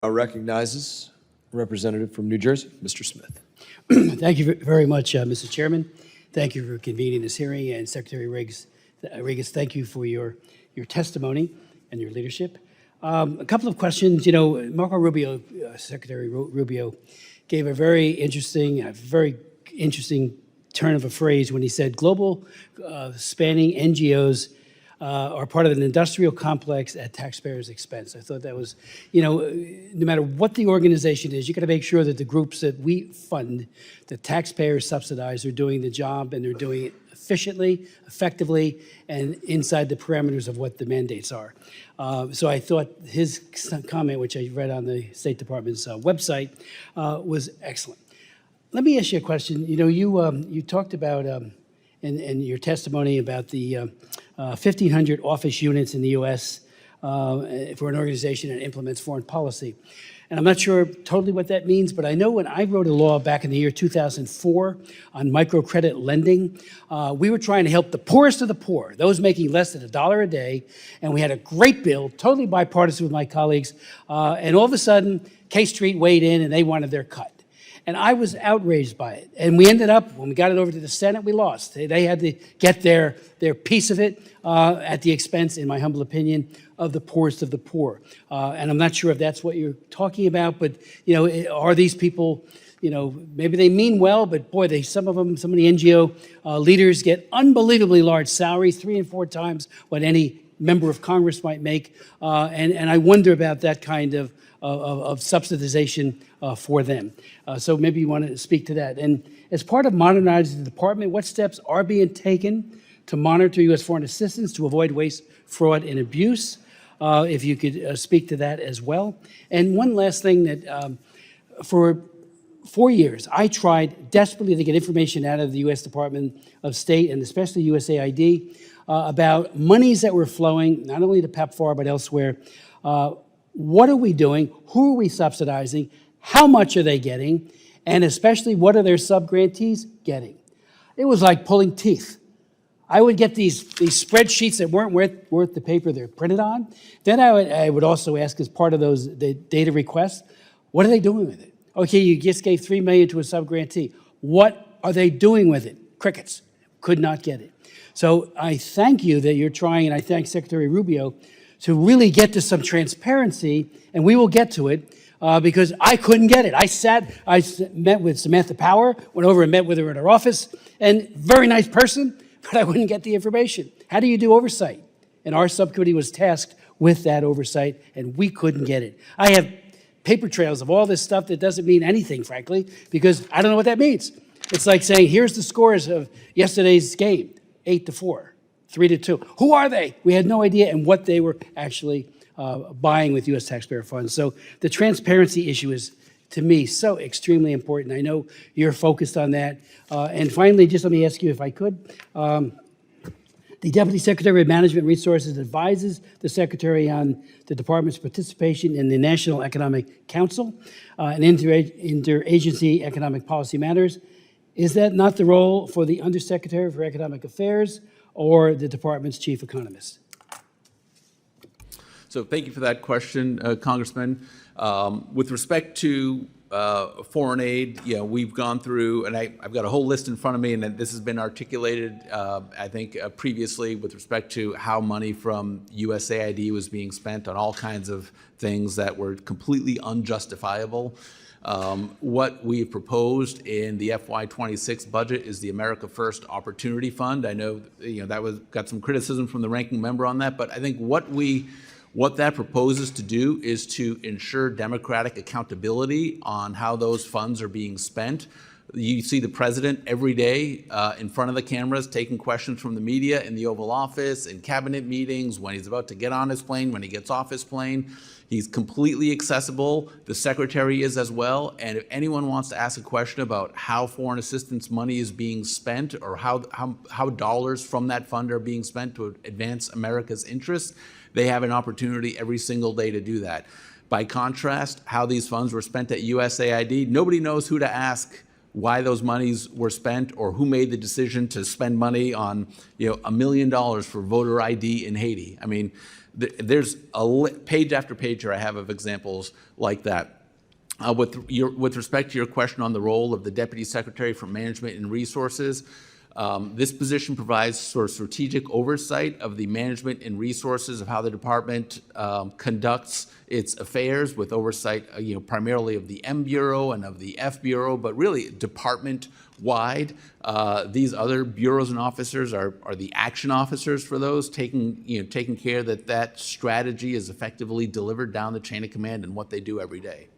Recognizes Representative from New Jersey, Mr. Smith. Thank you very much, Mr. Chairman. Thank you for convening this hearing, and Secretary Regas, thank you for your testimony and your leadership. A couple of questions. You know, Marco Rubio, Secretary Rubio, gave a very interesting turn of a phrase when he said global spanning NGOs are part of an industrial complex at taxpayers' expense. I thought that was, you know, no matter what the organization is, you got to make sure that the groups that we fund, the taxpayers subsidize, are doing the job and they're doing it efficiently, effectively, and inside the parameters of what the mandates are. So I thought his comment, which I read on the State Department's website, was excellent. Let me ask you a question. You know, you talked about in your testimony about the 1,500 office units in the U.S. For an organization that implements foreign policy. And I'm not sure totally what that means, but I know when I wrote a law back in the year 2004 on microcredit lending, we were trying to help the poorest of the poor, those making less than $1 a day, and we had a great bill, totally bipartisan with my colleagues, and all of a sudden, K Street weighed in and they wanted their cut. And I was outraged by it. And we ended up, when we got it over to the Senate, we lost. They had to get their piece of it at the expense, in my humble opinion, of the poorest of the poor. And I'm not sure if that's what you're talking about, but, you know, are these people, you know, maybe they mean well, but boy, some of the NGO leaders get unbelievably large salaries, 3 and 4 times what any member of Congress might make. And I wonder about that kind of subsidization for them. So maybe you want to speak to that. And as part of modernizing the department, what steps are being taken to monitor U.S. foreign assistance to avoid waste, fraud, and abuse? If you could speak to that as well. And one last thing, that for 4 years, I tried desperately to get information out of the U.S. Department of State and especially USAID about monies that were flowing, not only to PEPFAR, but elsewhere. What are we doing? Who are we subsidizing? How much are they getting? And especially, what are their sub-grantees getting? It was like pulling teeth. I would get these spreadsheets that weren't worth the paper they're printed on. Then I would also ask, as part of those data requests, what are they doing with it? Okay, you just gave $3 million to a sub-grantee. What are they doing with it? Crickets. Could not get it. So I thank you that you're trying, and I thank Secretary Rubio, to really get to some transparency, and we will get to it, because I couldn't get it. I met with Samantha Power, went over and met with her at her office, and very nice person, but I wouldn't get the information. How do you do oversight? And our subcommittee was tasked with that oversight, and we couldn't get it. I have paper trails of all this stuff that doesn't mean anything, frankly, because I don't know what that means. It's like saying, here's the scores of yesterday's game, 8-4. 3-2. Who are they? We had no idea, and what they were actually buying with U.S. taxpayer funds. So the transparency issue is, to me, so extremely important. I know you're focused on that. And finally, just let me ask you if I could. The Deputy Secretary of Management Resources advises the Secretary on the Department's participation in the National Economic Council and interagency economic policy matters. Is that not the role for the Undersecretary for Economic Affairs or the department's chief economist? So thank you for that question, Congressman. With respect to foreign aid, you know, we've gone through, and I've got a whole list in front of me, and this has been articulated, I think, previously with respect to how money from USAID was being spent on all kinds of things that were completely unjustifiable. What we've proposed in the FY26 budget is the America First Opportunity Fund. I know, you know, that got some criticism from the ranking member on that, but I think what that proposes to do is to ensure democratic accountability on how those funds are being spent. You see the president every day in front of the cameras taking questions from the media in the Oval Office, in cabinet meetings, when he's about to get on his plane, when he gets off his plane. He's completely accessible. The secretary is as well. And if anyone wants to ask a question about how foreign assistance money is being spent or how dollars from that fund are being spent to advance America's interests, they have an opportunity every single day to do that. By contrast, how these funds were spent at USAID, nobody knows who to ask why those monies were spent or who made the decision to spend money on, $1 million for voter ID in Haiti. I mean, there's page after page here I have of examples like that. With respect to your question on the role of the Deputy Secretary for Management and Resources, this position provides sort of strategic oversight of the management and resources of how the department conducts its affairs, with oversight, primarily of the M Bureau and of the F Bureau, but really department-wide. These other bureaus and officers are the action officers for those, taking care that strategy is effectively delivered down the chain of command in what they do every day.